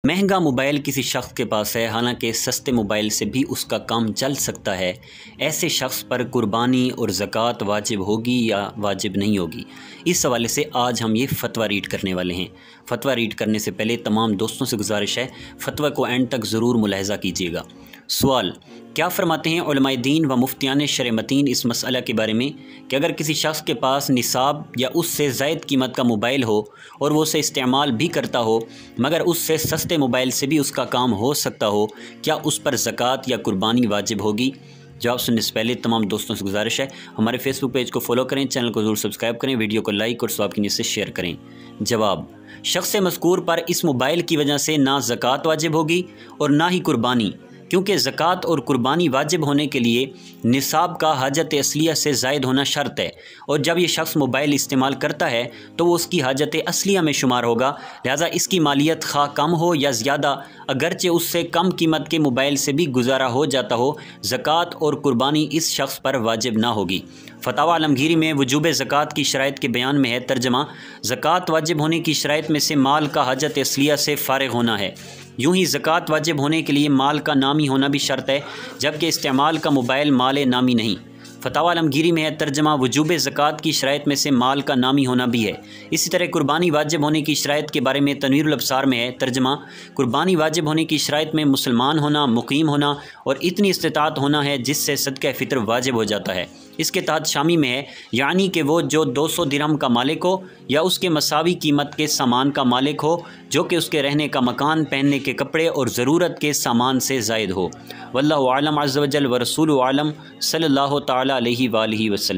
مہنگا موبائل کسی شخص کے پاس ہے، حالانکہ سستے موبائل سے بھی اس کا کام چل سکتا ہے۔ ایسے شخص پر قربانی اور زکوٰۃ واجب ہوگی یا واجب نہیں ہوگی؟ اس حوالے سے آج ہم یہ فتویٰ ریڈ کرنے والے ہیں۔ فتویٰ ریڈ کرنے سے پہلے تمام دوستوں سے گزارش ہے فتویٰ کو اینڈ تک ضرور ملاحظہ کیجیے گا۔ سوال: کیا فرماتے ہیں علماء دین و مفتیان شرع متین اس مسئلہ کے بارے میں کہ اگر کسی شخص کے پاس نصاب یا اس سے زائد قیمت کا موبائل ہو اور وہ اسے استعمال بھی کرتا ہو مگر اس سے سستے موبائل سے بھی اس کا کام ہو سکتا ہو، کیا اس پر زکوٰۃ یا قربانی واجب ہوگی؟ جواب سننے سے پہلے تمام دوستوں سے گزارش ہے ہمارے فیس بک پیج کو فالو کریں، چینل کو ضرور سبسکرائب کریں، ویڈیو کو لائک اور ثواب کی نیت سے شیئر کریں۔ جواب: شخص مذکور پر اس موبائل کی وجہ سے نہ زکوٰۃ واجب ہوگی اور نہ ہی قربانی، کیونکہ زکوٰۃ اور قربانی واجب ہونے کے لیے نصاب کا حاجت اصلیہ سے زائد ہونا شرط ہے، اور جب یہ شخص موبائل استعمال کرتا ہے تو وہ اس کی حاجت اصلیہ میں شمار ہوگا، لہٰذا اس کی مالیت خواہ کم ہو یا زیادہ، اگرچہ اس سے کم قیمت کے موبائل سے بھی گزارا ہو جاتا ہو، زکوٰۃ اور قربانی اس شخص پر واجب نہ ہوگی۔ فتاویٰ عالمگیری میں وجوب زکوٰۃ کی شرائط کے بیان میں ہے ترجمہ: زکوٰۃ واجب ہونے کی شرائط میں سے مال کا حاجت اصلیہ سے فارغ ہونا ہے۔ یوں ہی زکوٰۃ واجب ہونے کے لیے مال کا نامی ہونا بھی شرط ہے، جبکہ استعمال کا موبائل مال نامی نہیں۔ فتاویٰ عالمگیری میں ہے ترجمہ: وجوب زکوٰۃ کی شرائط میں سے مال کا نامی ہونا بھی ہے۔ اسی طرح قربانی واجب ہونے کی شرائط کے بارے میں تنویر الابصار میں ہے ترجمہ: قربانی واجب ہونے کی شرائط میں مسلمان ہونا، مقیم ہونا اور اتنی استطاعت ہونا ہے جس سے صدقہ فطر واجب ہو جاتا ہے۔ اس کے تحت شامی میں ہے، یعنی کہ وہ جو 200 درہم کا مالک ہو یا اس کے مساوی قیمت کے سامان کا مالک ہو، جو کہ اس کے رہنے کا مکان، پہننے کے کپڑے اور ضرورت کے سامان سے زائد ہو۔ واللہ اعلم عز وجل ورسولہ اعلم، صلی اللہ تعالی علیہ وآلہ وسلم۔